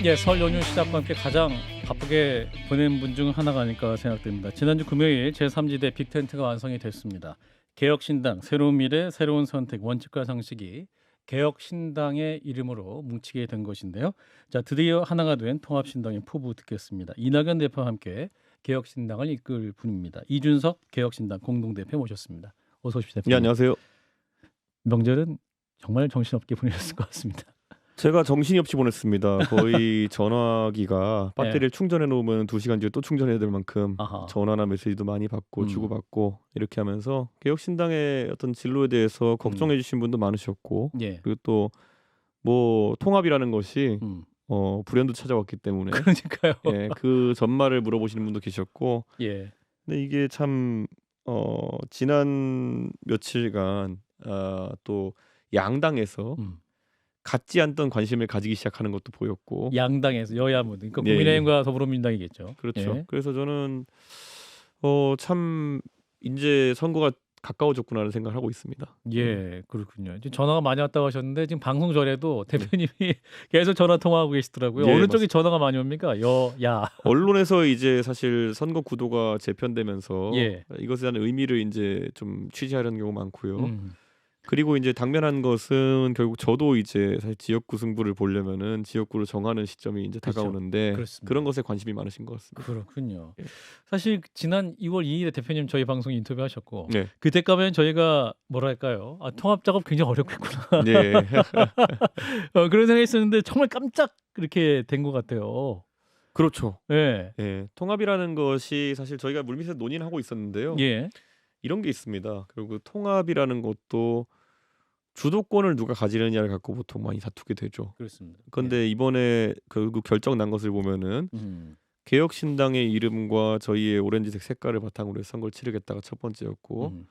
예, 설 연휴 시작과 함께 가장 바쁘게 보낸 분 중 하나가 아닐까 생각됩니다. 지난주 금요일 제3지대 빅텐트가 완성이 됐습니다. 개혁신당, 새로운 미래, 새로운 선택, 원칙과 상식이 개혁신당의 이름으로 뭉치게 된 것인데요. 자, 드디어 하나가 된 통합신당의 포부 듣겠습니다. 이낙연 대표와 함께 개혁신당을 이끌 분입니다. 이준석 개혁신당 공동대표 모셨습니다. 어서 오십시오, 네, 대표님. 안녕하세요. 명절은 정말 정신없게 보내셨을 것 같습니다. 제가 정신이 없이 보냈습니다. 거의 전화기가 배터리를 충전해 놓으면 2시간 뒤에 또 충전해야 될 만큼 아하. 전화나 메시지도 많이 받고 음. 주고받고 이렇게 하면서 개혁신당의 어떤 진로에 대해서 걱정해 주신 분도 많으셨고, 예. 그리고 또 뭐 통합이라는 것이 불현듯 찾아왔기 때문에 그러니까요. 예, 그 전말을 물어보시는 분도 계셨고, 예. 근데 이게 참 지난 며칠간 또 양당에서 음. 갖지 않던 관심을 가지기 시작하는 것도 보였고, 양당에서 여야 모두 그러니까 예, 국민의힘과 더불어민주당이겠죠. 그렇죠. 예. 그래서 저는 참 이제 선거가 가까워졌구나라는 생각을 하고 있습니다. 예, 그렇군요. 지금 전화가 많이 왔다고 하셨는데 지금 방송 전에도 대표님이 계속 전화 통화하고 계시더라고요. 예, 어느 쪽이 맞습니다. 전화가 많이 옵니까? 야. 언론에서 이제 사실 선거 구도가 재편되면서 예. 이것에 대한 의미를 이제 좀 취재하려는 경우가 많고요. 음. 그리고 이제 당면한 것은 결국 저도 이제 사실 지역구 승부를 보려면은 지역구를 정하는 시점이 이제 그렇죠. 다가오는데, 그렇습니다. 그런 것에 관심이 많으신 것 같습니다. 그렇군요. 예. 사실 지난 2월 2일에 대표님 저희 방송 인터뷰하셨고 네. 그때 가면 저희가 뭐랄까요? 통합 작업 굉장히 어렵겠구나. 네. 그런 생각이 있었는데 정말 깜짝 그렇게 된 것 같아요. 그렇죠. 예. 예. 통합이라는 것이 사실 저희가 물밑에서 논의를 하고 있었는데요. 예. 이런 게 있습니다. 그리고 통합이라는 것도 주도권을 누가 가지느냐를 갖고 보통 많이 다투게 되죠. 그렇습니다. 그런데 이번에 결국 결정 난 것을 보면은 개혁신당의 이름과 저희의 오렌지색 색깔을 바탕으로 해서 선거를 치르겠다가 첫 번째였고,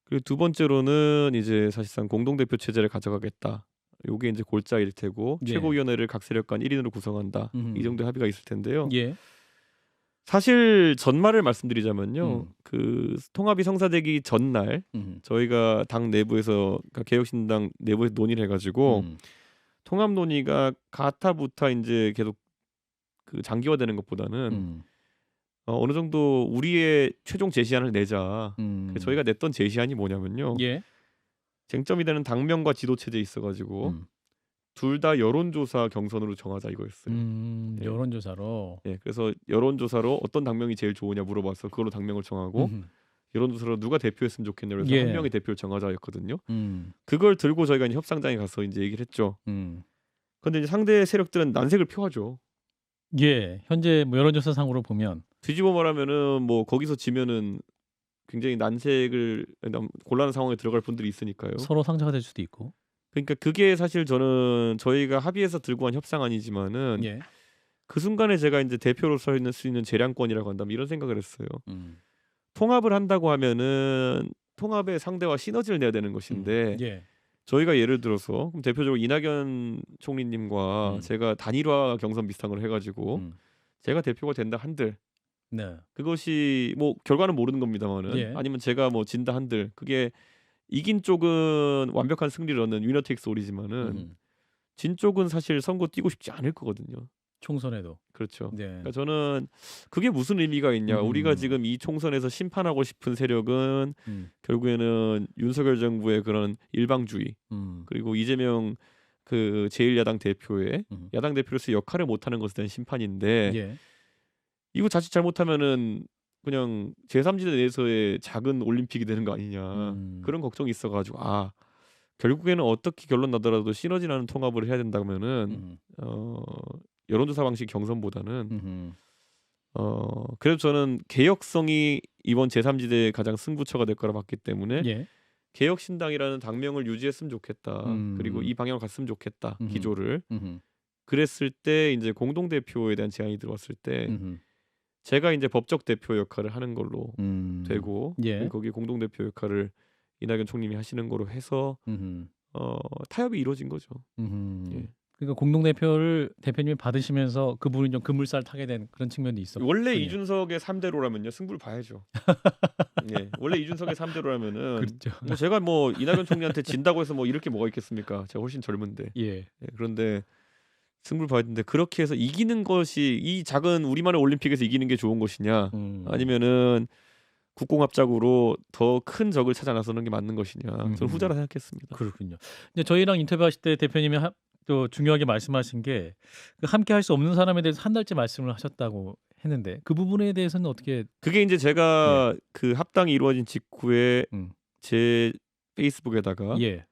그리고 두 번째로는 이제 사실상 공동대표 체제를 가져가겠다. 요게 이제 골자일 테고, 예. 최고위원회를 각 세력 간 1인으로 구성한다. 이 정도의 합의가 있을 텐데요. 예. 사실 전말을 말씀드리자면요. 음. 그 통합이 성사되기 전날 저희가 당 내부에서, 그러니까 개혁신당 내부에서 논의를 해가지고 통합 논의가 가타부타 이제 계속 그 장기화되는 것보다는 어느 정도 우리의 최종 제시안을 내자. 그래서 저희가 냈던 제시안이 뭐냐면요. 예. 쟁점이 되는 당명과 지도 체제에 있어가지고 둘 다 여론조사 경선으로 정하자 이거였어요. 예. 여론조사로. 예, 그래서 여론조사로 어떤 당명이 제일 좋으냐 물어봐서 그걸로 당명을 정하고, 여론조사로 누가 대표했으면 좋겠냐 그래서 예. 한 명의 대표를 정하자였거든요. 음. 그걸 들고 저희가 이제 협상장에 가서 이제 얘기를 했죠. 그런데 이제 상대 세력들은 난색을 표하죠. 예. 현재 뭐 여론조사상으로 보면 뒤집어 말하면은 뭐 거기서 지면은 굉장히 난색을 곤란한 상황에 들어갈 분들이 있으니까요. 서로 상처가 될 수도 있고. 그러니까 그게 사실 저는 저희가 합의해서 들고 간 협상안이지만은 예. 그 순간에 제가 이제 대표로서 있는 수 있는 재량권이라고 한다면 이런 생각을 했어요. 통합을 한다고 하면은 통합의 상대와 시너지를 내야 되는 것인데, 예. 저희가 예를 들어서 그럼 대표적으로 이낙연 총리님과 제가 단일화 경선 비슷한 걸 해가지고 제가 대표가 된다 한들, 네. 그것이 뭐 결과는 모르는 겁니다만은, 예. 아니면 제가 뭐 진다 한들, 그게 이긴 쪽은 완벽한 승리를 얻는 위너 테이크스 올이지만은 진 쪽은 사실 선거 뛰고 싶지 않을 거거든요. 총선에도. 그렇죠. 네. 그러니까 저는 그게 무슨 의미가 있냐. 우리가 지금 이 총선에서 심판하고 싶은 세력은 결국에는 윤석열 정부의 그런 일방주의, 그리고 이재명 그 제1야당 대표의 야당 대표로서 역할을 못하는 것에 대한 심판인데, 예. 이거 자칫 잘못하면은 그냥 제3지대 내에서의 작은 올림픽이 되는 거 아니냐. 그런 걱정이 있어가지고, 결국에는 어떻게 결론 나더라도 시너지 나는 통합을 해야 된다면은 여론조사 방식 경선보다는 그래도 저는 개혁성이 이번 제3지대의 가장 승부처가 될 거라 봤기 때문에 예. 개혁신당이라는 당명을 유지했으면 좋겠다. 그리고 이 방향으로 갔으면 좋겠다. 기조를. 그랬을 때 이제 공동대표에 대한 제안이 들어왔을 때 제가 이제 법적 대표 역할을 하는 걸로 되고, 예. 거기 공동대표 역할을 이낙연 총님이 하시는 거로 해서 타협이 이루어진 거죠. 예. 그러니까 공동대표를 대표님이 받으시면서 그분이 좀 급물살 타게 된 그런 측면도 있었고. 원래 이준석의 3대로라면요 승부를 봐야죠. 예. 원래 이준석의 3대로라면은 그렇죠. 뭐 제가 뭐 이낙연 총리한테 진다고 해서 뭐 이렇게 뭐가 있겠습니까? 제가 훨씬 젊은데. 예. 예. 그런데 승부를 봐야 되는데 그렇게 해서 이기는 것이 이 작은 우리만의 올림픽에서 이기는 게 좋은 것이냐 아니면은 국공합작으로 더 큰 적을 찾아 나서는 게 맞는 것이냐 저는 후자라 생각했습니다. 그렇군요. 근데 저희랑 인터뷰하실 때 대표님이 또 중요하게 말씀하신 게 그 함께 할 수 없는 사람에 대해서 한 달째 말씀을 하셨다고 했는데 그 부분에 대해서는 어떻게 그게 이제 제가 그 합당이 이루어진 직후에 음. 제 페이스북에다가 예.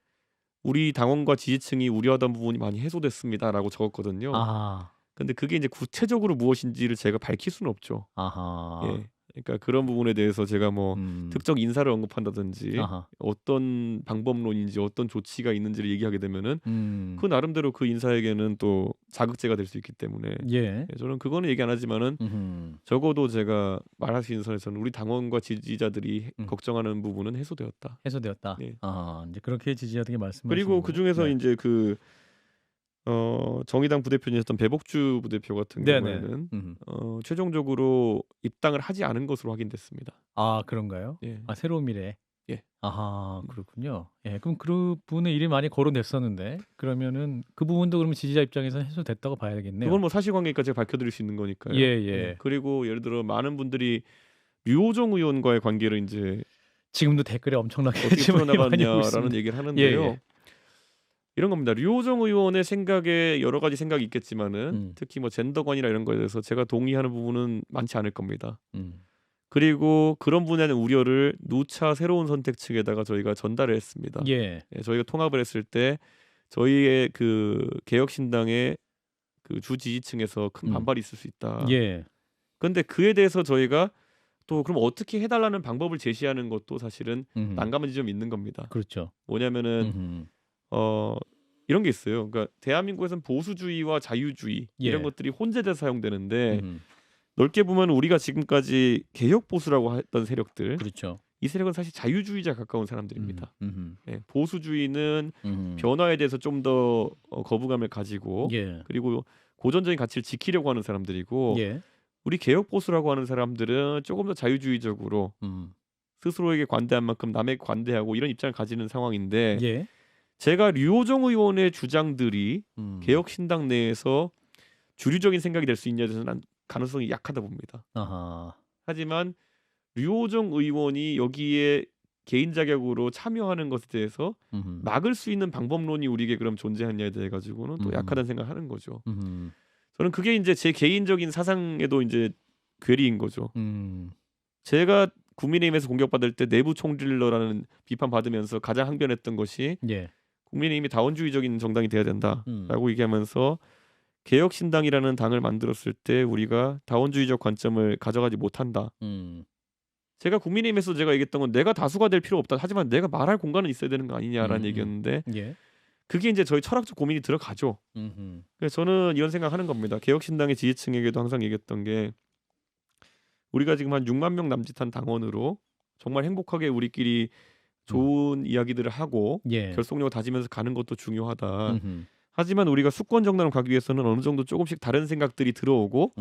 우리 당원과 지지층이 우려하던 부분이 많이 해소됐습니다라고 적었거든요. 아. 근데 그게 이제 구체적으로 무엇인지를 제가 밝힐 수는 없죠. 아하. 예. 그러니까 그런 부분에 대해서 제가 뭐 특정 인사를 언급한다든지 아하. 어떤 방법론인지 어떤 조치가 있는지를 얘기하게 되면은 그 나름대로 그 인사에게는 또 자극제가 될 수 있기 때문에 예. 저는 그거는 얘기 안 하지만은 적어도 제가 말할 수 있는 선에서는 우리 당원과 지지자들이 걱정하는 부분은 해소되었다. 해소되었다. 예. 아, 이제 그렇게 지지자들에게 말씀하시고 그리고 그 중에서 네. 이제 그 정의당 부대표였던 배복주 부대표 같은 네네. 경우에는 최종적으로 입당을 하지 않은 것으로 확인됐습니다. 아, 그런가요? 예. 아, 새로운 미래. 예. 아하, 그렇군요. 예, 그럼 그분의 이름이 많이 거론됐었는데 그러면은 그 부분도 그러면 지지자 입장에서는 해소됐다고 봐야겠네요. 그건 뭐 사실관계까지 제가 밝혀드릴 수 있는 거니까요. 예. 그리고 예를 들어 많은 분들이 류호정 의원과의 관계를 이제 지금도 댓글에 엄청나게 어떻게 질문이 많이 오고 풀어나갔냐라는 있습니다. 얘기를 하는데요. 예. 이런 겁니다. 류호정 의원의 생각에 여러 가지 생각이 있겠지만은 특히 뭐 젠더관이나 이런 거에 대해서 제가 동의하는 부분은 많지 않을 겁니다. 그리고 그런 분야의 우려를 누차 새로운 선택 측에다가 저희가 전달을 했습니다. 예. 저희가 통합을 했을 때 저희의 그 개혁신당의 그 주 지지층에서 큰 반발이 있을 수 있다. 예. 그런데 그에 대해서 저희가 또 그럼 어떻게 해달라는 방법을 제시하는 것도 사실은 난감한 지점이 있는 겁니다. 그렇죠. 뭐냐면은 이런 게 있어요. 그러니까 대한민국에서는 보수주의와 자유주의 이런 것들이 혼재돼서 사용되는데 넓게 보면 우리가 지금까지 개혁 보수라고 했던 세력들, 그렇죠. 이 세력은 사실 자유주의자 가까운 사람들입니다. 보수주의는 변화에 대해서 좀 더 거부감을 가지고 그리고 고전적인 가치를 지키려고 하는 사람들이고 우리 개혁 보수라고 하는 사람들은 조금 더 자유주의적으로 스스로에게 관대한 만큼 남에게 관대하고 이런 입장을 가지는 상황인데 제가 류호정 의원의 주장들이 개혁신당 내에서 주류적인 생각이 될 수 있냐에 대해서는 가능성이 약하다 봅니다. 아하. 하지만 류호정 의원이 여기에 개인 자격으로 참여하는 것에 대해서 막을 수 있는 방법론이 우리에게 그럼 존재하냐에 대해 가지고는 또 약하다는 생각을 하는 거죠. 저는 그게 이제 제 개인적인 사상에도 이제 괴리인 거죠. 제가 국민의힘에서 공격받을 때 내부 총질러라는 비판 받으면서 가장 항변했던 것이 국민의힘이 다원주의적인 정당이 돼야 된다라고 얘기하면서 개혁신당이라는 당을 만들었을 때 우리가 다원주의적 관점을 가져가지 못한다. 제가 국민의힘에서 제가 얘기했던 건 내가 다수가 될 필요 없다. 하지만 내가 말할 공간은 있어야 되는 거 아니냐라는 얘기였는데 그게 이제 저희 철학적 고민이 들어가죠. 그래서 저는 이런 생각하는 겁니다. 개혁신당의 지지층에게도 항상 얘기했던 게 우리가 지금 한 6만 명 남짓한 당원으로 정말 행복하게 우리끼리 좋은 이야기들을 하고 결속력을 다지면서 가는 것도 중요하다. 하지만 우리가 수권 정당을 가기 위해서는 어느 정도 조금씩 다른 생각들이 들어오고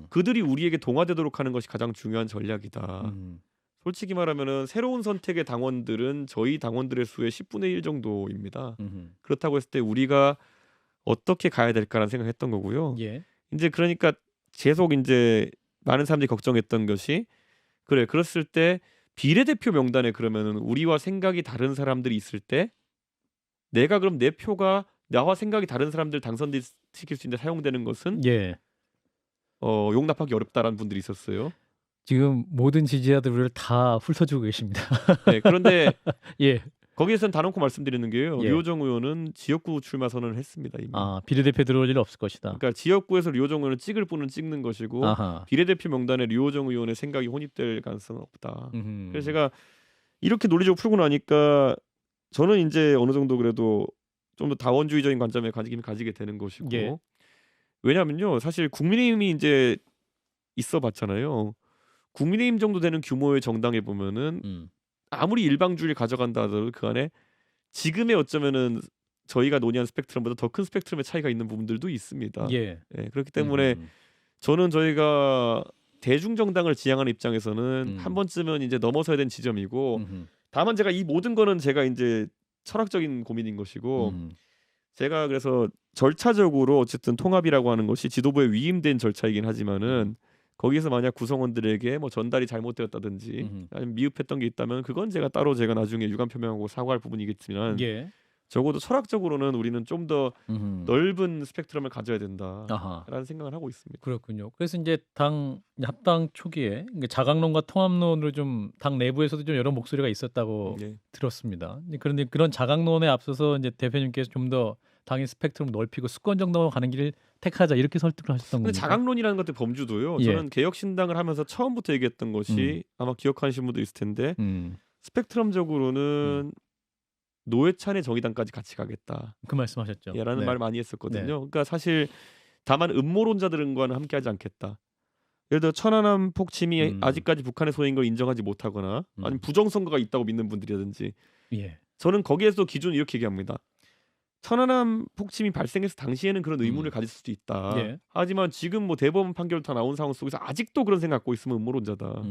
그들이 우리에게 동화되도록 하는 것이 가장 중요한 전략이다. 솔직히 말하면은 새로운 선택의 당원들은 저희 당원들의 수의 10분의 1 정도입니다. 그렇다고 했을 때 우리가 어떻게 가야 될까라는 생각했던 거고요. 이제 그러니까 계속 이제 많은 사람들이 걱정했던 것이 그래 그랬을 때 비례대표 명단에 그러면은 우리와 생각이 다른 사람들이 있을 때 내가 그럼 내 표가 나와 생각이 다른 사람들 당선시킬 수 있는데 사용되는 것은 용납하기 어렵다라는 분들이 있었어요. 지금 모든 지지자들을 다 훑어주고 계십니다. 네, 그런데 거기에서는 단언코 말씀드리는 게요. 류호정 의원은 지역구 출마 선언을 했습니다. 이미. 비례대표 들어올 일 없을 것이다. 그러니까 지역구에서 류호정 의원은 찍을 분은 찍는 것이고 비례대표 명단에 류호정 의원의 생각이 혼입될 가능성은 없다. 그래서 제가 이렇게 논리적으로 풀고 나니까 저는 이제 어느 정도 그래도 좀 더 다원주의적인 관점에 관심을 가지게 되는 것이고 왜냐하면요 사실 국민의힘이 이제 있어봤잖아요. 국민의힘 정도 되는 규모의 정당에 보면은 아무리 일방주의를 가져간다 하더라도 그 안에 지금의 어쩌면은 저희가 논의한 스펙트럼보다 더 큰 스펙트럼의 차이가 있는 부분들도 있습니다. 그렇기 때문에 저는 저희가 대중정당을 지향하는 입장에서는 한 번쯤은 이제 넘어서야 되는 지점이고 다만 제가 이 모든 거는 제가 이제 철학적인 고민인 것이고 제가 그래서 절차적으로 어쨌든 통합이라고 하는 것이 지도부에 위임된 절차이긴 하지만은 거기서 만약 구성원들에게 뭐 전달이 잘못되었다든지 아니면 미흡했던 게 있다면 그건 제가 나중에 유감 표명하고 사과할 부분이겠지만 예. 적어도 철학적으로는 우리는 좀 더 음흠. 넓은 스펙트럼을 가져야 아하. 된다라는 생각을 하고 있습니다. 그렇군요. 그래서 인제 당 합당 초기에 이게 자강론과 통합론으로 좀 당 내부에서도 좀 여러 목소리가 있었다고 네. 들었습니다. 근데 그런데 그런 자강론에 앞서서 인제 대표님께서 좀 더 당의 스펙트럼을 넓히고 수권 정당으로 가는 길을 택하자 이렇게 설득을 하셨던 근데 겁니까? 자강론이라는 것의 범주도요. 예. 저는 개혁신당을 하면서 처음부터 얘기했던 것이 아마 기억하시는 분도 있을 텐데 음. 스펙트럼적으로는 노회찬의 정의당까지 같이 가겠다. 그 말씀하셨죠. 예, 라는 네. 말을 많이 했었거든요. 네. 그러니까 사실 다만 음모론자들과는 함께하지 않겠다. 예를 들어 천안함 폭침이 아직까지 북한의 소유인 걸 인정하지 못하거나 아니면 부정선거가 있다고 믿는 분들이라든지 예. 저는 거기에서 기준을 이렇게 얘기합니다. 천안함 폭침이 발생했을 당시에는 그런 의문을 가질 수도 있다. 예. 하지만 지금 뭐 대법원 판결 다 나온 상황 속에서 아직도 그런 생각 갖고 있으면 음모론자다.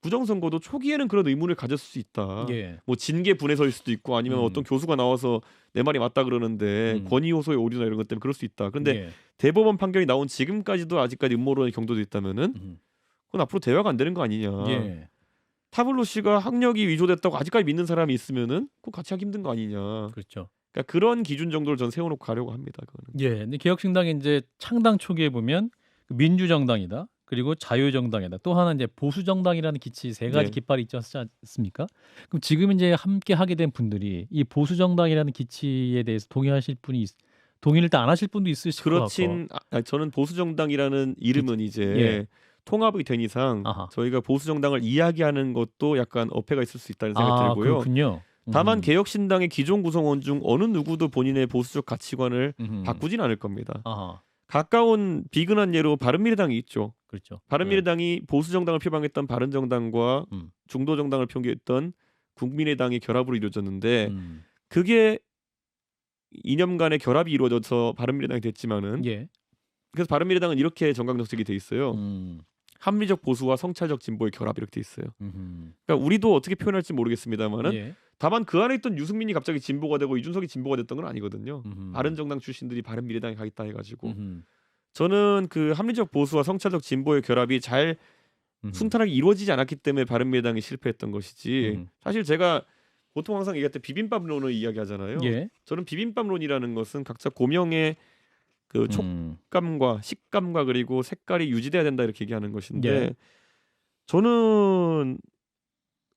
부정선거도 초기에는 그런 의문을 가졌을 수 있다. 예. 뭐 징계 분해서일 수도 있고 아니면 어떤 교수가 나와서 내 말이 맞다 그러는데 권위 호소의 오류나 이런 것 때문에 그럴 수 있다. 그런데 예. 대법원 판결이 나온 지금까지도 아직까지 음모론의 경도도 있다면은 그건 앞으로 대화가 안 되는 거 아니냐. 예. 타블로 씨가 학력이 위조됐다고 아직까지 믿는 사람이 있으면은 그거 같이 하기 힘든 거 아니냐. 그렇죠. 그러니까 그런 기준 정도를 전 세워놓고 가려고 합니다. 그거는. 예. 근데 개혁신당이 인제 창당 초기에 보면 민주정당이다. 그리고 자유정당이다. 또 하나 이제 보수정당이라는 기치 세 가지 네. 깃발이 있지 않습니까? 그럼 지금 이제 함께 하게 된 분들이 이 보수정당이라는 기치에 대해서 동의를 일단 안 하실 분도 있으실 것 같고. 저는 보수정당이라는 이름은 이제 예. 통합이 된 이상 아하. 저희가 보수정당을 이야기하는 것도 약간 어폐가 있을 수 있다는 생각이 들고요. 그렇군요. 다만 개혁신당의 기존 구성원 중 어느 누구도 본인의 보수적 가치관을 바꾸진 않을 겁니다. 아하. 가까운 비근한 예로 바른미래당이 있죠. 그렇죠. 바른미래당이 보수정당을 표방했던 바른정당과 중도정당을 표기했던 국민의당의 결합으로 이루어졌는데 그게 이념간의 결합이 이루어져서 바른미래당이 됐지만은 예. 그래서 바른미래당은 이렇게 정강정책이 돼 있어요. 합리적 보수와 성찰적 진보의 결합 이렇게 돼 있어요. 그러니까 우리도 어떻게 표현할지 모르겠습니다만은 예. 다만 그 안에 있던 유승민이 갑자기 진보가 되고 이준석이 진보가 됐던 건 아니거든요. 바른정당 출신들이 바른미래당에 가겠다 해가지고 저는 그 합리적 보수와 성찰적 진보의 결합이 잘 순탄하게 이루어지지 않았기 때문에 바른미래당이 실패했던 것이지. 사실 제가 보통 항상 얘기할 때 비빔밥론을 이야기하잖아요. 예. 저는 비빔밥론이라는 것은 각자 고명의 그 촉감과 식감과 그리고 색깔이 유지돼야 된다 이렇게 얘기하는 것인데 예. 저는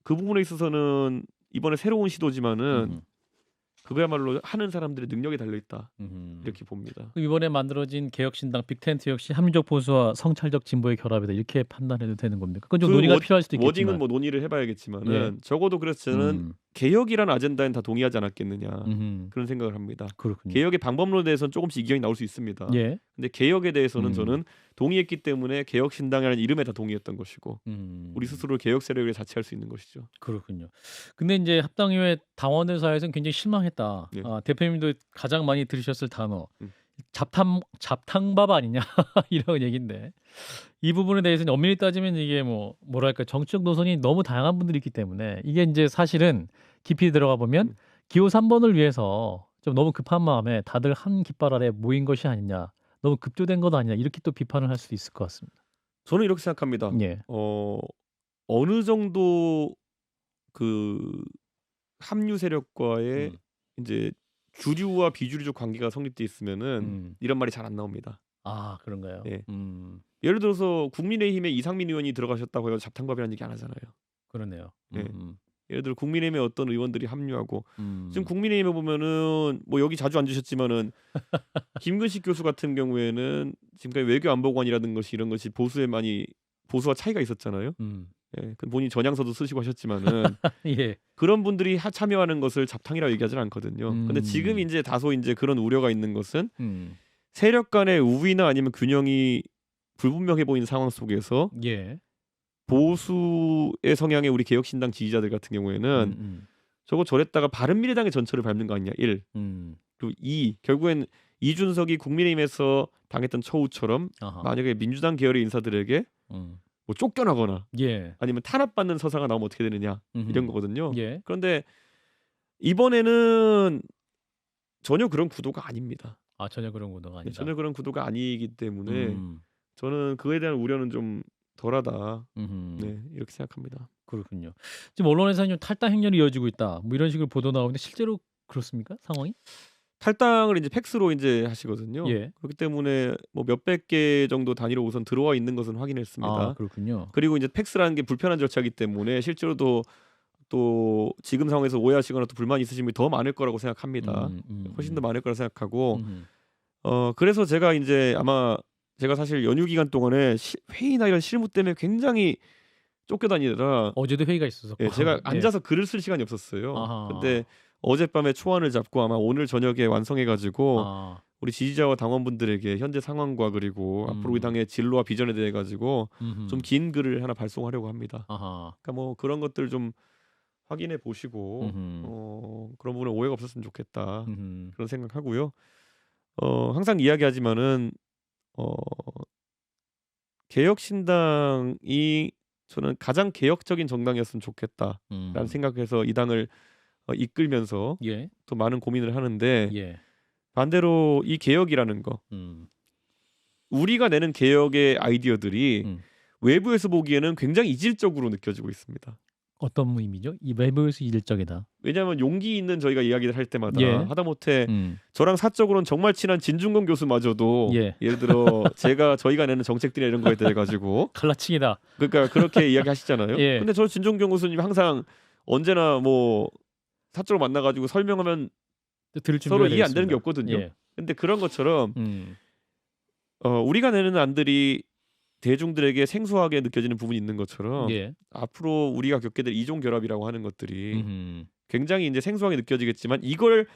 그 부분에 있어서는 이번에 새로운 시도지만은 그거야말로 하는 사람들의 능력이 달려있다 이렇게 봅니다. 이번에 만들어진 개혁신당 빅텐트 역시 합리적 보수와 성찰적 진보의 결합이다 이렇게 판단해도 되는 겁니까? 그건 좀 논의가 필요할 수도 있겠지만. 워딩은 뭐 논의를 해봐야겠지만은 예. 적어도 그래서 저는 개혁이라는 아젠다엔 다 동의하지 않았겠느냐 그런 생각을 합니다. 그렇군요. 개혁의 방법론에 대해서는 조금씩 이견이 나올 수 있습니다. 예. 근데 개혁에 대해서는 저는 동의했기 때문에 개혁신당이라는 이름에 다 동의했던 것이고 우리 스스로 개혁 세력을 자체할 수 있는 것이죠. 그렇군요. 근데 이제 합당의회 당원들 사이에서는 굉장히 실망했다. 예. 대표님도 가장 많이 들으셨을 단어 잡탕밥 아니냐 이런 얘기인데 이 부분에 대해서는 엄밀히 따지면 이게 뭐랄까 정치적 노선이 너무 다양한 분들이 있기 때문에 이게 이제 사실은 깊이 들어가 보면 기호 3번을 위해서 좀 너무 급한 마음에 다들 한 깃발 아래 모인 것이 아니냐, 너무 급조된 것 아니냐 이렇게 또 비판을 할 수도 있을 것 같습니다. 저는 이렇게 생각합니다. 예. 어느 정도 그 합류 세력과의 이제 주류와 비주류적 관계가 성립돼 있으면은 이런 말이 잘 안 나옵니다. 아 그런가요? 예. 예를 들어서 국민의힘에 이상민 의원이 들어가셨다고 해서 잡탕밥이라는 얘기 안 하잖아요. 그러네요. 예. 예를 들어 국민의힘에 어떤 의원들이 합류하고 지금 국민의힘에 보면은 뭐 여기 자주 앉으셨지만은 김근식 교수 같은 경우에는 지금까지 외교안보관이라는 것이 이런 것이 보수와 차이가 있었잖아요. 예, 본인이 전향서도 쓰시고 하셨지만은 예. 그런 분들이 참여하는 것을 잡탕이라고 얘기하지는 않거든요. 근데 지금 이제 다소 이제 그런 우려가 있는 것은 세력 간의 우위나 아니면 균형이 불분명해 보이는 상황 속에서 예. 보수의 성향의 우리 개혁신당 지지자들 같은 경우에는 저거 저랬다가 바른미래당의 전철을 밟는 거 아니냐 1. 그리고 2. 결국엔 이준석이 국민의힘에서 당했던 처우처럼 만약에 민주당 계열의 인사들에게 뭐 쫓겨나거나 예. 아니면 탄압받는 서사가 나오면 어떻게 되느냐 이런 거거든요. 예. 그런데 이번에는 전혀 그런 구도가 아닙니다. 아 전혀 그런 구도가 아니다. 전혀 그런 구도가 아니기 때문에 음. 저는 그에 대한 우려는 좀 덜하다. 음흠. 네, 이렇게 생각합니다. 그렇군요. 지금 언론에서는 좀 탈당 행렬이 이어지고 있다. 뭐 이런 식으로 보도 나오는데 실제로 그렇습니까? 상황이? 탈당을 이제 팩스로 이제 하시거든요. 예. 그렇기 때문에 뭐 몇백 개 정도 단위로 우선 들어와 있는 것은 확인했습니다. 아 그렇군요. 그리고 이제 팩스라는 게 불편한 절차이기 때문에 실제로도 또 지금 상황에서 오해하시거나 또 불만 있으신 분이 더 많을 거라고 생각합니다. 훨씬 더 많을 거라 생각하고 음흠. 그래서 제가 이제 아마 제가 사실 연휴 기간 동안에 회의나 이런 실무 때문에 굉장히 쫓겨다니느라 어제도 회의가 있었었고. 예, 제가 예. 앉아서 글을 쓸 시간이 없었어요. 아하. 근데 어젯밤에 초안을 잡고 아마 오늘 저녁에 완성해 가지고 아. 우리 지지자와 당원분들에게 현재 상황과 그리고 앞으로 이 당의 진로와 비전에 대해 가지고 음흠. 좀 긴 글을 하나 발송하려고 합니다. 아하. 그러니까 뭐 그런 것들 좀 확인해 보시고 그런 부분에 오해가 없었으면 좋겠다. 음흠. 그런 생각하고요. 항상 이야기하지만은 개혁신당이 저는 가장 개혁적인 정당이었으면 좋겠다라는 생각해서 이 당을 이끌면서 예. 또 많은 고민을 하는데 예. 반대로 이 개혁이라는 거 우리가 내는 개혁의 아이디어들이 외부에서 보기에는 굉장히 이질적으로 느껴지고 있습니다. 어떤 의미죠? 이 외부에서 이질적이다. 왜냐하면 용기 있는 저희가 이야기를 할 때마다 예. 하다못해 저랑 사적으로는 정말 친한 진중권 교수마저도 예. 예를 들어 저희가 내는 정책들이나 이런 거에 대해 가지고 갈라치기다. 그러니까 그렇게 이야기하시잖아요. 예. 근데 저 진중권 교수님 항상 언제나 뭐 사적으로 만나 가지고 설명하면 들을 서로 준비가 이해 안 되는 게 되어 있습니다. 없거든요. 예. 근데 그런 것처럼 우리가 내는 안들이 대중들에게 생소하게 느껴지는 부분이 있는 것처럼 예. 앞으로 우리가 겪게 될 이종 결합이라고 하는 것들이 음흠. 굉장히 이제 생소하게 느껴지겠지만 이걸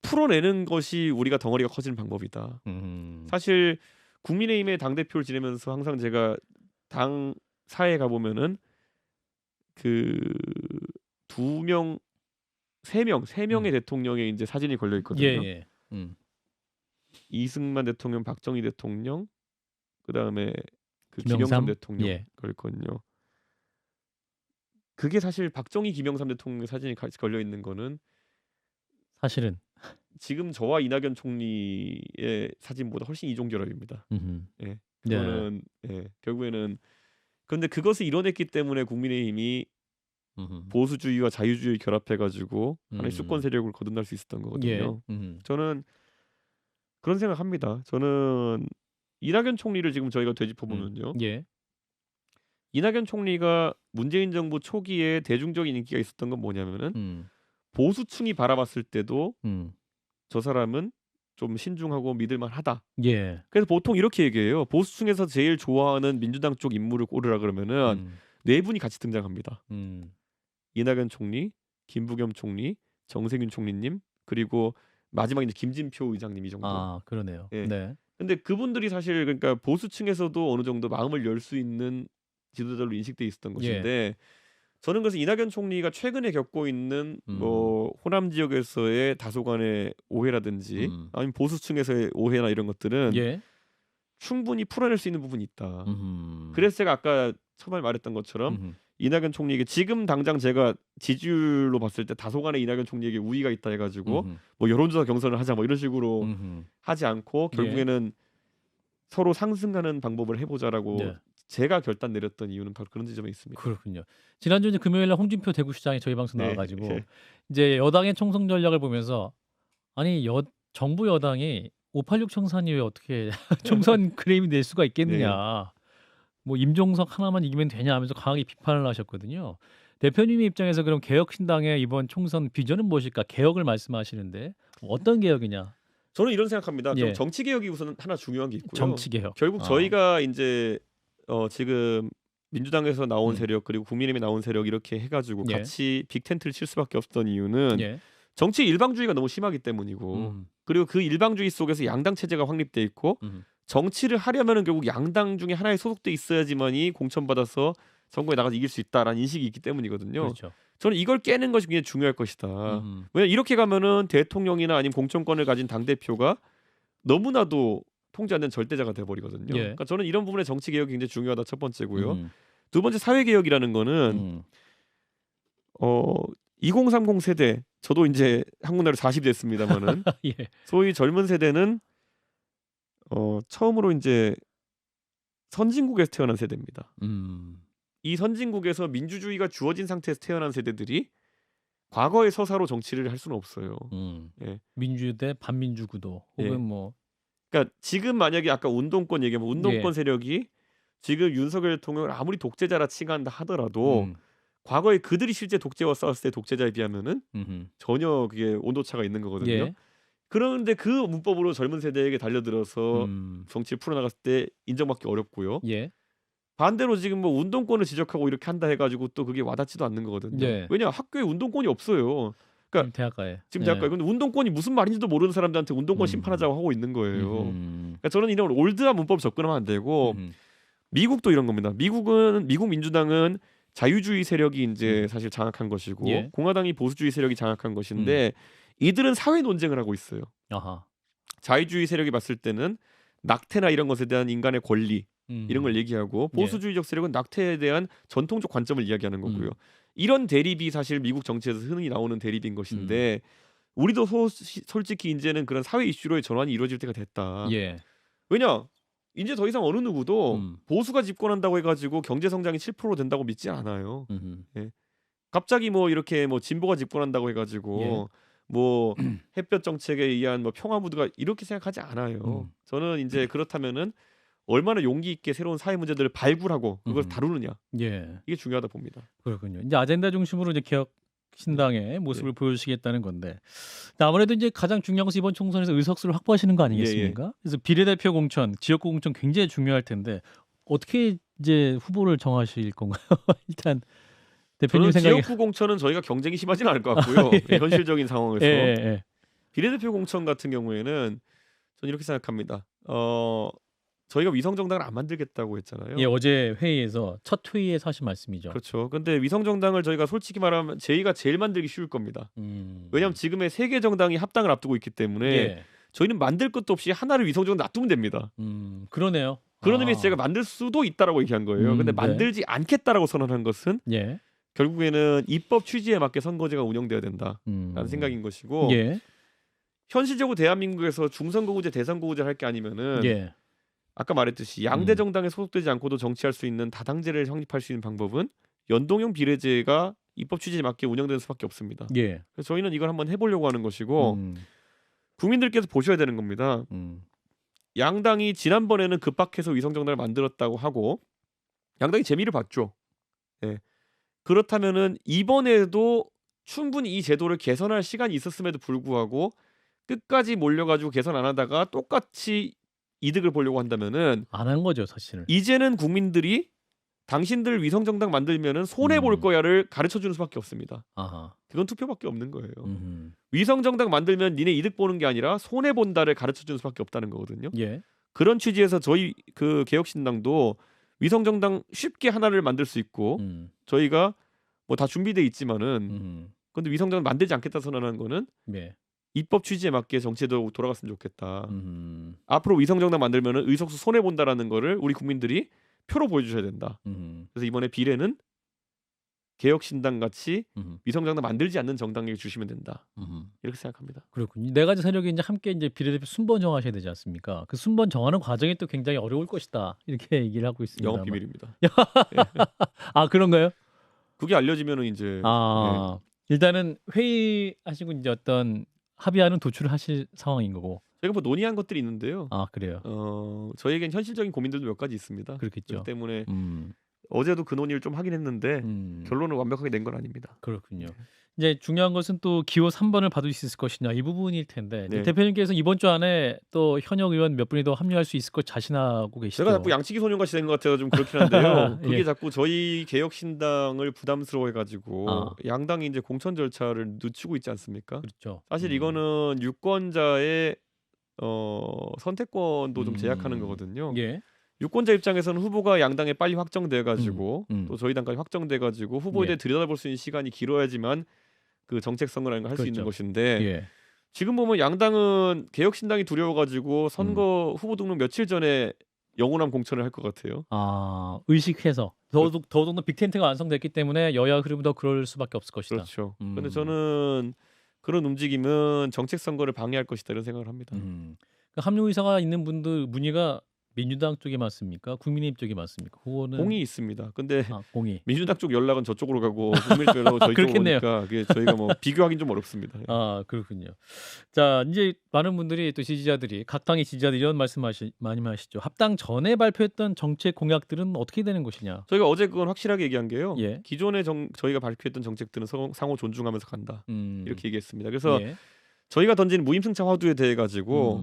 풀어내는 것이 우리가 덩어리가 커지는 방법이다. 사실 국민의힘의 당 대표를 지내면서 항상 제가 당 사에 가 보면은 그 세 명의 대통령의 이제 사진이 걸려 있거든요. 예. 이승만 대통령, 박정희 대통령, 그다음에 그 김영삼? 김영삼 대통령 예. 걸거든요. 그게 사실 박정희, 김영삼 대통령의 사진이 같이 걸려 있는 거는 사실은. 지금 저와 이낙연 총리의 사진보다 훨씬 이종결합입니다. 예, 그거는 결국에는 그런데 그것을 이뤄냈기 때문에 국민의힘이 보수주의와 자유주의 결합해가지고 하나의 수권 세력을 거듭날 수 있었던 거거든요. 저는 그런 생각합니다. 저는 이낙연 총리를 지금 저희가 되짚어보면요. 예. 이낙연 총리가 문재인 정부 초기에 대중적인 인기가 있었던 건 뭐냐면은 보수층이 바라봤을 때도 저 사람은 좀 신중하고 믿을만하다. 예. 그래서 보통 이렇게 얘기해요. 보수층에서 제일 좋아하는 민주당 쪽 인물을 고르라 그러면은 네 분이 같이 등장합니다. 이낙연 총리, 김부겸 총리, 정세균 총리님 그리고 마지막에 이제 김진표 의장님 이 정도. 아 그러네요. 예. 네. 근데 그분들이 사실 그러니까 보수층에서도 어느 정도 마음을 열 수 있는 지도자로 인식돼 있었던 것인데 저는 그래서 이낙연 총리가 최근에 겪고 있는 뭐 호남 지역에서의 다소간의 오해라든지 아니면 보수층에서의 오해나 이런 것들은 예. 충분히 풀어낼 수 있는 부분이 있다. 그래서 제가 아까 처음에 말했던 것처럼 이낙연 총리에게 지금 당장 제가 지지율로 봤을 때 다소간의 이낙연 총리에게 우위가 있다 해가지고 뭐 여론조사 경선을 하자 뭐 이런 식으로 하지 않고 결국에는 서로 상승하는 방법을 해보자라고 제가 결단 내렸던 이유는 바로 그런 지점에 있습니다. 그렇군요. 지난주 이제 금요일 날 홍준표 대구시장이 저희 방송 나와가지고 이제 여당의 총선 전략을 보면서 아니 정부 여당이 586 청산 이후에 어떻게 총선 클레임이 낼 수가 있겠느냐. 뭐 임종석 하나만 이기면 되냐 하면서 강하게 비판을 하셨거든요. 대표님의 입장에서 그럼 개혁신당의 이번 총선 비전은 무엇일까? 개혁을 말씀하시는데 어떤 개혁이냐? 저는 이런 생각합니다. 좀 정치 개혁이 우선 하나 중요한 게 있고요. 정치 개혁. 결국 저희가 이제 지금 민주당에서 나온 세력 그리고 국민의힘에 나온 세력 이렇게 해가지고 같이 빅텐트를 칠 수밖에 없었던 이유는 정치 일방주의가 너무 심하기 때문이고 그리고 그 일방주의 속에서 양당 체제가 확립돼 있고 정치를 하려면은 결국 양당 중에 하나에 소속돼 있어야지만이 공천받아서 선거에 나가서 이길 수 있다라는 인식이 있기 때문이거든요. 그렇죠. 저는 이걸 깨는 것이 굉장히 중요할 것이다. 왜냐 이렇게 가면은 대통령이나 아니면 공천권을 가진 당 대표가 너무나도 통제 안 되는 절대자가 돼버리거든요. 그러니까 저는 이런 부분에 정치 개혁이 굉장히 중요하다 첫 번째고요. 두 번째 사회 개혁이라는 거는 2030 세대 저도 이제 한국 나이로 40 됐습니다만은 예. 소위 젊은 세대는 처음으로 이제 선진국에서 태어난 세대입니다. 이 선진국에서 민주주의가 주어진 상태에서 태어난 세대들이 과거의 서사로 정치를 할 수는 없어요. 예. 민주 대 반민주 구도 혹은 예. 뭐 그러니까 지금 만약에 아까 운동권 얘기하면 운동권 예. 세력이 지금 윤석열 대통령을 아무리 독재자라 칭한다 하더라도 과거에 그들이 실제 독재와 싸웠을 때 독재자에 비하면은 전혀 그게 온도차가 있는 거거든요. 예. 그런데 그 문법으로 젊은 세대에게 달려들어서 정치를 풀어나갔을 때 인정받기 어렵고요. 예. 반대로 지금 뭐 운동권을 지적하고 이렇게 한다 해가지고 또 그게 와닿지도 않는 거거든요. 예. 왜냐 학교에 운동권이 없어요. 그러니까 대학가에. 지금 예. 대학가에 근데 운동권이 무슨 말인지도 모르는 사람들한테 운동권 심판하자고 하고 있는 거예요. 그러니까 저는 이런 올드한 문법 접근하면 안 되고 미국도 이런 겁니다. 미국 민주당은 자유주의 세력이 이제 사실 장악한 것이고 예. 공화당이 보수주의 세력이 장악한 것인데 이들은 사회 논쟁을 하고 있어요. 아하. 자유주의 세력이 봤을 때는 낙태나 이런 것에 대한 인간의 권리 이런 걸 얘기하고 보수주의적 세력은 낙태에 대한 전통적 관점을 이야기하는 거고요. 이런 대립이 사실 미국 정치에서 흔히 나오는 대립인 것인데 우리도 솔직히 이제는 그런 사회 이슈로의 전환이 이루어질 때가 됐다. 예. 왜냐? 이제 더 이상 어느 누구도 보수가 집권한다고 해가지고 경제 성장이 7% 된다고 믿지 않아요. 예. 갑자기 뭐 이렇게 뭐 진보가 집권한다고 해가지고 뭐 햇볕 정책에 의한 뭐 평화 무드가 이렇게 생각하지 않아요. 저는 이제 그렇다면은 얼마나 용기 있게 새로운 사회 문제들을 발굴하고 그걸 다루느냐. 예. 이게 중요하다 봅니다. 그렇군요. 이제 아젠다 중심으로 이제 개혁 신당의 모습을 보여주시겠다는 건데 아무래도 이제 가장 중요한 것은 이번 총선에서 의석수를 확보하시는 거 아니겠습니까? 그래서 비례대표 공천, 지역구 공천 굉장히 중요할 텐데 어떻게 이제 후보를 정하실 건가요? 일단 대표님 저는 생각에 지역구 공천은 저희가 경쟁이 심하지는 않을 것 같고요. 현실적인 상황에서 비례대표 공천 같은 경우에는 저는 이렇게 생각합니다. 저희가 위성정당을 안 만들겠다고 했잖아요. 예, 어제 회의에서 첫 회의에서 하신 말씀이죠. 그렇죠. 근데 위성정당을 저희가 솔직히 말하면 저희가 제일 만들기 쉬울 겁니다. 왜냐하면 지금의 세 개 정당이 합당을 앞두고 있기 때문에 저희는 만들 것도 없이 하나를 위성정당 놔두면 됩니다. 그러네요. 그런 의미에서 제가 만들 수도 있다라고 얘기한 거예요. 근데 만들지 않겠다라고 선언한 것은 결국에는 입법 취지에 맞게 선거제가 운영돼야 된다라는 생각인 것이고 현실적으로 대한민국에서 중선거구제, 대선거구제를 할 게 아니면은 아까 말했듯이 양대 정당에 소속되지 않고도 정치할 수 있는 다당제를 성립할 수 있는 방법은 연동형 비례제가 입법 취지에 맞게 운영되는 수밖에 없습니다. 그래서 저희는 이걸 한번 해보려고 하는 것이고 국민들께서 보셔야 되는 겁니다. 양당이 지난번에는 급박해서 위성정당을 만들었다고 하고 양당이 재미를 봤죠. 그렇다면은 이번에도 충분히 이 제도를 개선할 시간이 있었음에도 불구하고 끝까지 몰려가지고 개선 안 하다가 똑같이 이득을 보려고 한다면은 안 한 거죠, 사실은. 이제는 국민들이 당신들 위성정당 만들면은 손해 볼 거야를 가르쳐 주는 수밖에 없습니다. 그건 투표밖에 없는 거예요. 위성정당 만들면 니네 이득 보는 게 아니라 손해 본다를 가르쳐 주는 수밖에 없다는 거거든요. 그런 취지에서 저희 그 개혁신당도 위성정당 쉽게 하나를 만들 수 있고 저희가 뭐 다 준비돼 있지만은 근데 위성정당 만들지 않겠다 선언하는 거는 입법 취지에 맞게 정치도 돌아갔으면 좋겠다. 앞으로 위성정당 만들면은 의석수 손해 본다라는 거를 우리 국민들이 표로 보여주셔야 된다. 그래서 이번에 비례는 개혁신당 같이 위성정당 만들지 않는 정당에게 주시면 된다. 이렇게 생각합니다. 그렇군요. 네 가지 세력이 이제 함께 이제 비례대표 순번 정하셔야 되지 않습니까? 그 순번 정하는 과정이 또 굉장히 어려울 것이다. 이렇게 얘기를 하고 있습니다. 영업 비밀입니다. 아 그런가요? 그게 알려지면은 이제 일단은 회의하시고 이제 어떤 합의안은 도출을 하실 상황인 거고. 저희가 뭐 논의한 것들이 있는데요. 그래요. 저희에겐 현실적인 고민들도 몇 가지 있습니다. 그렇겠죠. 그렇기 때문에 어제도 그 논의를 좀 하긴 했는데 결론은 완벽하게 낸 건 아닙니다. 그렇군요. 이제 중요한 것은 또 기호 3번을 받을 수 있을 것이냐 이 부분일 텐데 대표님께서 이번 주 안에 또 현역 의원 몇 분이 더 합류할 수 있을 것 자신하고 계시죠? 제가 자꾸 양치기 소년같이 된 것 같아서 좀 그렇긴 한데요. 그게 자꾸 저희 개혁신당을 부담스러워해가지고 양당이 이제 공천 절차를 늦추고 있지 않습니까? 그렇죠. 사실 이거는 유권자의 선택권도 좀 제약하는 거거든요. 유권자 입장에서는 후보가 양당에 빨리 확정돼가지고 또 저희 당까지 확정돼가지고 후보에 대해 들여다볼 수 있는 시간이 길어야지만 그 정책 선거라는 걸 할 수 있는 것인데 지금 보면 양당은 개혁신당이 두려워가지고 선거 후보 등록 며칠 전에 영원한 공천을 할 것 같아요. 의식해서 더더욱 빅텐트가 완성됐기 때문에 여야 흐름이 더 그럴 수밖에 없을 것이다. 그렇죠. 근데 저는 그런 움직임은 정책 선거를 방해할 것이다 이런 생각을 합니다. 그러니까 합류 의사가 있는 분들 문의가 민주당 쪽에 맞습니까? 국민의힘 쪽에 맞습니까? 그거는 공이 있습니다. 근데 공이. 민주당 쪽 연락은 저쪽으로 가고 국민의힘 쪽 연락은 저희 쪽으로 그렇겠네요. 오니까 그게 저희가 뭐 비교하기는 좀 어렵습니다. 그렇군요. 자, 이제 많은 분들이 또 지지자들이 각 당의 지지자들이 이런 많이 하시죠. 합당 전에 발표했던 정책 공약들은 어떻게 되는 것이냐? 저희가 어제 그건 확실하게 얘기한 게요. 예. 기존에 저희가 발표했던 정책들은 상호 존중하면서 간다. 이렇게 얘기했습니다. 그래서 예. 저희가 던진 무임승차 화두에 대해 가지고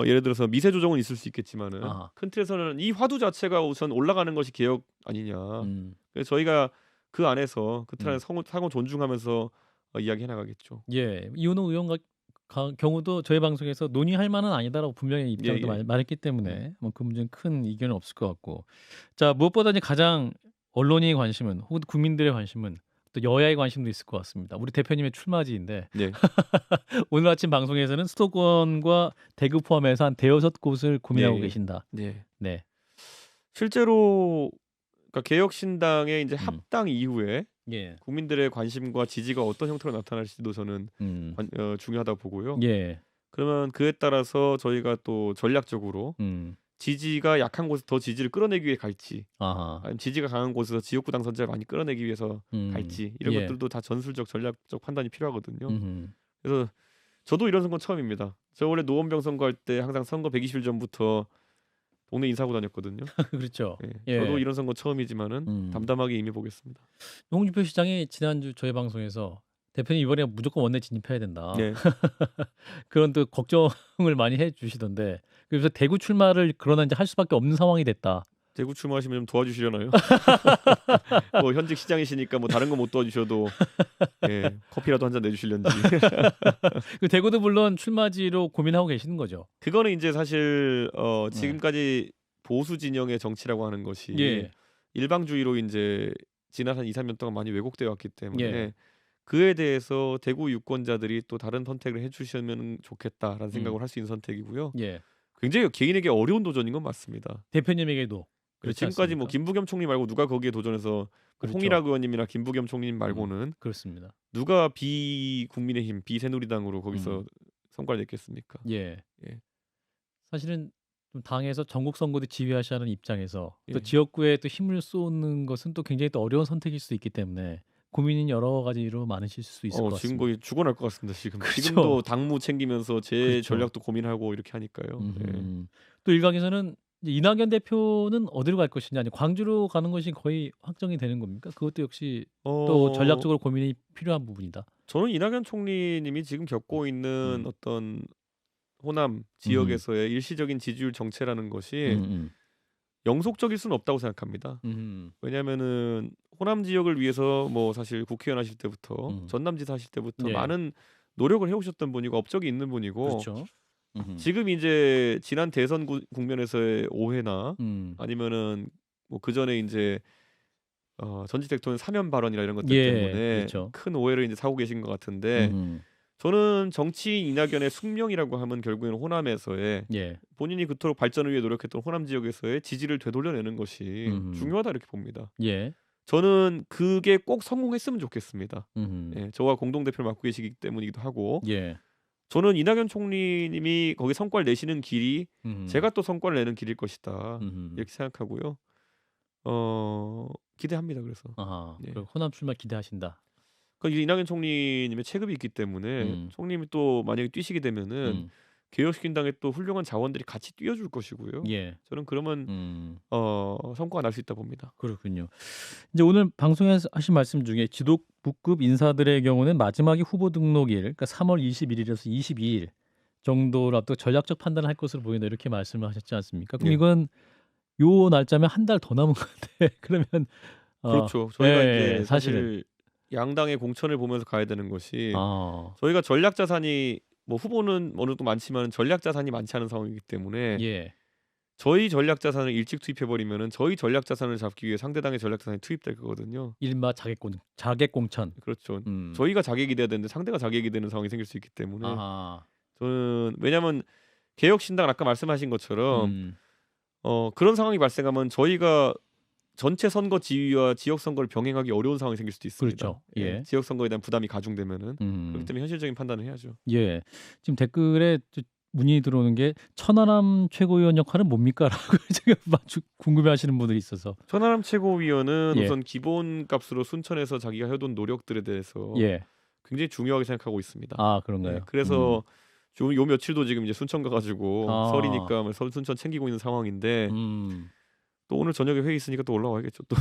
예를 들어서 미세 조정은 있을 수 있겠지만은 큰 틀에서는 이 화두 자체가 우선 올라가는 것이 개혁 아니냐. 그래서 저희가 그 안에서 그 틀 안에서 상호 존중하면서 이야기해 나가겠죠. 예, 이현우 의원 경우도 저희 방송에서 논의할 만은 아니다라고 분명히 입장도 말했기 때문에 뭐 그 문제는 큰 이견은 없을 것 같고, 자, 무엇보다 이제 가장 언론이 관심은 혹은 국민들의 관심은 또 여야의 관심도 있을 것 같습니다. 우리 대표님의 출마지인데 네. 오늘 아침 방송에서는 수도권과 대구 포함해서 한 대여섯 곳을 고민하고 계신다. 네. 네. 실제로 그러니까 개혁신당의 이제 합당 이후에 예. 국민들의 관심과 지지가 어떤 형태로 나타날지도 저는 중요하다고 보고요. 예. 그러면 그에 따라서 저희가 또 전략적으로 지지가 약한 곳에 더 지지를 끌어내기 위해 갈지, 아니면 지지가 강한 곳에서 지역구 당선자를 많이 끌어내기 위해서 갈지, 이런 것들도 다 전술적 전략적 판단이 필요하거든요. 그래서 저도 이런 선거 처음입니다. 저 원래 노원병 선거할 때 항상 선거 120일 전부터 동네 인사하고 다녔거든요. 그렇죠. 예. 저도 이런 선거 처음이지만은 담담하게 임해보겠습니다. 홍준표 시장이 지난주 저희 방송에서 대표님 이번에 무조건 원내 진입해야 된다. 네. 그런 또 걱정을 많이 해주시던데, 그래서 대구 출마를 그러나 이제 할 수밖에 없는 상황이 됐다. 대구 출마하시면 좀 도와주시려나요? 뭐 현직 시장이시니까 뭐 다른 거 못 도와주셔도 커피라도 한 잔 내주실련지. 그 대구도 물론 출마지로 고민하고 계시는 거죠. 그거는 이제 사실 지금까지 보수 진영의 정치라고 하는 것이 일방주의로 이제 지난 한 2, 3년 동안 많이 왜곡되어 왔기 때문에 그에 대해서 대구 유권자들이 또 다른 선택을 해주시면 좋겠다라는 생각을 할 수 있는 선택이고요. 굉장히 개인에게 어려운 도전인 건 맞습니다. 대표님에게도. 지금까지 뭐 김부겸 총리 말고 누가 거기에 도전해서 홍일학 의원님이나 김부겸 총리님 말고는 그렇습니다. 누가 비국민의힘, 비새누리당으로 거기서 성과를 냈겠습니까? 사실은 좀 당에서 전국 선거도 지휘하시는 입장에서 또 지역구에 또 힘을 쏟는 것은 또 굉장히 또 어려운 선택일 수 있기 때문에 고민이 여러 가지로 많으실 수 있을 것 같습니다. 지금 거의 죽어날 것 같습니다. 지금도 당무 챙기면서 제 전략도 고민하고 이렇게 하니까요. 또 일각에서는 이낙연 대표는 어디로 갈 것이냐, 아니 광주로 가는 것이 거의 확정이 되는 겁니까? 그것도 역시 또 전략적으로 고민이 필요한 부분이다. 저는 이낙연 총리님이 지금 겪고 있는 어떤 호남 지역에서의 일시적인 지지율 정체라는 것이 영속적일 수는 없다고 생각합니다. 왜냐하면은 호남 지역을 위해서 뭐 사실 국회의원 하실 때부터 전남지사 하실 때부터 많은 노력을 해오셨던 분이고 업적이 있는 분이고, 그렇죠. 지금 이제 지난 대선 국면에서의 오해나 아니면은 뭐 그 전에 이제 전직 대통령 사면 발언이나 이런 것들 때문에 큰 오해를 이제 사고 계신 것 같은데, 저는 정치인 이낙연의 숙명이라고 하면 결국에는 호남에서의 본인이 그토록 발전을 위해 노력했던 호남 지역에서의 지지를 되돌려내는 것이 중요하다 이렇게 봅니다. 저는 그게 꼭 성공했으면 좋겠습니다. 저와 공동 대표를 맡고 계시기 때문이기도 하고, 저는 이낙연 총리님이 거기 성과를 내시는 길이 제가 또 성과를 내는 길일 것이다 이렇게 생각하고요. 기대합니다. 그래서 호남 출마 기대하신다. 그러니까 이낙연 총리님의 체급이 있기 때문에 총리님이 또 만약에 뛰시게 되면은 개혁신당에 또 훌륭한 자원들이 같이 뛰어줄 것이고요. 저는 그러면 성과가 날 수 있다 봅니다. 그렇군요. 이제 오늘 방송에서 하신 말씀 중에 지도부급 인사들의 경우는 마지막에 후보 등록일, 그러니까 3월 21일에서 22일 정도라 또 전략적 판단을 할 것으로 보인다 이렇게 말씀을 하셨지 않습니까? 그럼 이건 요 날짜면 한 달 더 남은 건데 그러면 그렇죠. 저희가 이제 사실 양당의 공천을 보면서 가야 되는 것이 저희가 전략 자산이 뭐 후보는 어느 정도 많지만 전략 자산이 많지 않은 상황이기 때문에 저희 전략 자산을 일찍 투입해 버리면은 저희 전략 자산을 잡기 위해 상대당의 전략 자산이 투입될 거거든요. 이른바 자객 공천. 그렇죠. 저희가 자객이 돼야 되는데 상대가 자객이 되는 상황이 생길 수 있기 때문에 저는 왜냐하면 개혁신당 아까 말씀하신 것처럼 그런 상황이 발생하면 저희가 전체 선거 지위와 지역 선거를 병행하기 어려운 상황이 생길 수도 있습니다. 그렇죠. 예. 지역 선거에 대한 부담이 가중되면은 그렇기 음. 때문에 현실적인 판단을 해야죠. 예. 지금 댓글에 문의 들어오는 게 천하람 최고위원 역할은 뭡니까라고 지금 아주 궁금해하시는 분들이 있어서. 천하람 최고위원은 예. 우선 기본값으로 순천에서 자기가 해둔 노력들에 대해서 예. 굉장히 중요하게 생각하고 있습니다. 아 그런가요? 그래서 요 며칠도 지금 이제 순천 가가지고 아. 설이니까 뭐 순천 챙기고 있는 상황인데 또 오늘 저녁에 회의 있으니까 또 올라와야겠죠. 또.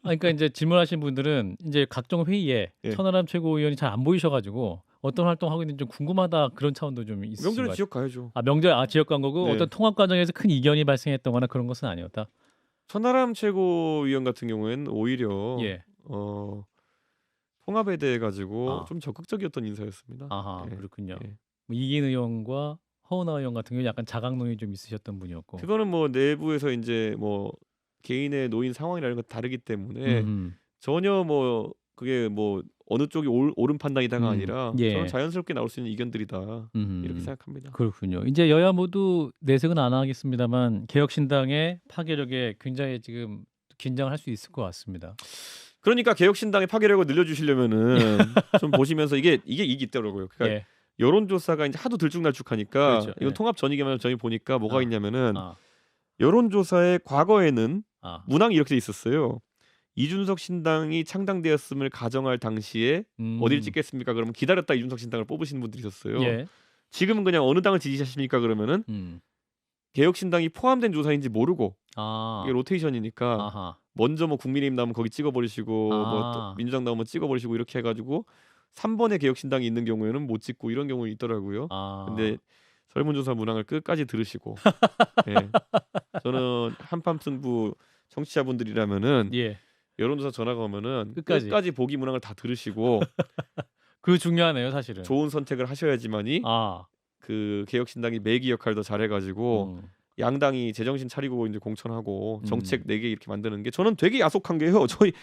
그러니까 이제 질문하신 분들은 이제 각종 회의에 예. 천하람 최고위원이 잘 안 보이셔가지고 어떤 활동하고 있는지 좀 궁금하다 그런 차원도 좀 있으신 것 명절에 같아요. 지역 가야죠. 아 명절 지역 간 거고 네. 어떤 통합 과정에서 큰 이견이 발생했던거나 그런 것은 아니었다. 천하람 최고위원 같은 경우에는 오히려 예. 통합에 대해 가지고 아. 좀 적극적이었던 인사였습니다. 아하 예. 그렇군요. 예. 뭐 이긴 의원과 허은하 의원 같은 경우 약간 자각론이 좀 있으셨던 분이었고. 그거는 뭐 내부에서 이제 뭐 개인의 노인 상황이라는 건 다르기 때문에 전혀 뭐 그게 뭐 어느 쪽이 옳은 판단이다가 아니라 예. 저는 자연스럽게 나올 수 있는 이견들이다 이렇게 생각합니다. 그렇군요. 이제 여야 모두 내색은 안 하겠습니다만 개혁신당의 파괴력에 굉장히 지금 긴장을 할 수 있을 것 같습니다. 그러니까 개혁신당의 파괴력을 늘려주시려면은 좀 보시면서 이게 있더라고요. 그러니까 예. 여론조사가 이제 하도 들쭉날쭉하니까 그렇죠. 이건 예. 통합 전이기만 저희 보니까 뭐가 아. 있냐면은 아. 여론조사의 과거에는 아. 문항이 이렇게 돼 있었어요. 이준석 신당이 창당되었음을 가정할 당시에 어디를 찍겠습니까? 그러면 기다렸다 이준석 신당을 뽑으시는 분들이 있었어요. 예. 지금은 그냥 어느 당을 지지하십니까? 그러면은 개혁신당이 포함된 조사인지 모르고 아. 이게 로테이션이니까 아하. 먼저 뭐 국민의힘 나오면 거기 찍어버리시고 아. 뭐 또 민주당 나오면 찍어버리시고 이렇게 해가지고 3번에 개혁신당이 있는 경우에는 못 찍고 이런 경우 있더라고요. 아. 근데 설문조사 문항을 끝까지 들으시고 예. 저는 한판 승부 청취자분들이라면은 예. 여론조사 전화가 오면은 끝까지 보기 문항을 다 들으시고 그 중요하네요, 사실은. 좋은 선택을 하셔야지만이 아. 그 개혁신당이 매기 역할도 잘해가지고 양당이 제정신 차리고 이제 공천하고 정책 4개 이렇게 만드는 게 저는 되게 야속한 게요. 저희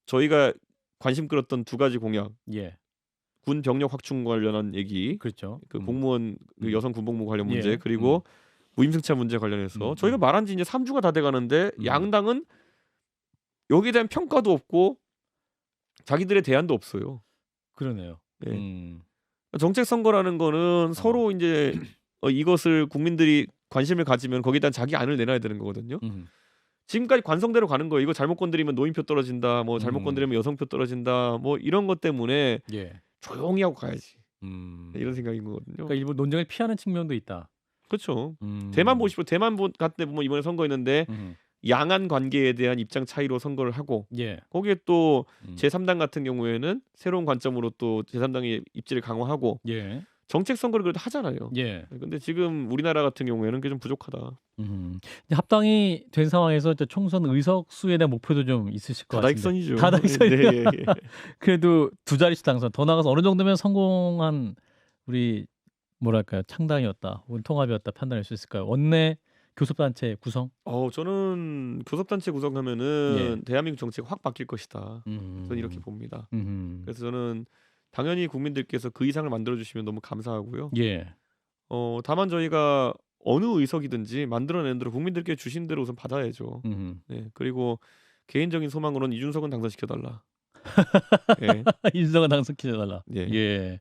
저희가 관심 끌었던 2가지 공약. 예. 군 병력 확충 관련한 얘기. 그렇죠. 그 공무원 그 여성 군복무 관련 문제 예. 그리고 무임승차 문제 관련해서 저희가 말한 지 이제 3주가 다 돼가는데 양당은 여기에 대한 평가도 없고 자기들의 대안도 없어요. 그러네요. 네. 정책 선거라는 거는 서로 이제 이것을 국민들이 관심을 가지면 거기에 대한 자기 안을 내놔야 되는 거거든요. 지금까지 관성대로 가는 거예요. 이거 잘못 건드리면 노인표 떨어진다. 뭐 잘못 건드리면 여성표 떨어진다. 뭐 이런 것 때문에 예. 조용히 하고 가야지. 이런 생각인 거거든요. 그러니까 일부 논쟁을 피하는 측면도 있다. 그렇죠. 대만 보시고 대만 같은 데 보면 이번에 선거했는데 양안 관계에 대한 입장 차이로 선거를 하고 예. 거기에 또 제3당 같은 경우에는 새로운 관점으로 또 제3당의 입지를 강화하고 예. 정책 선거를 그래도 하잖아요. 예. 근데 지금 우리나라 같은 경우에는 그게 좀 부족하다. 이제 합당이 된 상황에서 이제 총선 의석 수에 대한 목표도 좀 있으실 것 같습니다. 다다익선이죠. 다다익선이다. 네. 그래도 2자릿수 당선 더 나가서 어느 정도면 성공한 우리 뭐랄까요 창당이었다 혹은 통합이었다 판단할 수 있을까요? 원내 교섭단체 구성? 저는 교섭단체 구성하면은 대한민국 정치가 확 바뀔 것이다. 저는 이렇게 봅니다. 그래서 저는 당연히 국민들께서 그 이상을 만들어주시면 너무 감사하고요. 예. 다만 저희가 어느 의석이든지 만들어낸 대로 국민들께 주신 대로 우선 받아야죠. 네. 그리고 개인적인 소망으로는 이준석은 당선시켜달라. 예. 이준석은 당선시켜달라. 예. 예.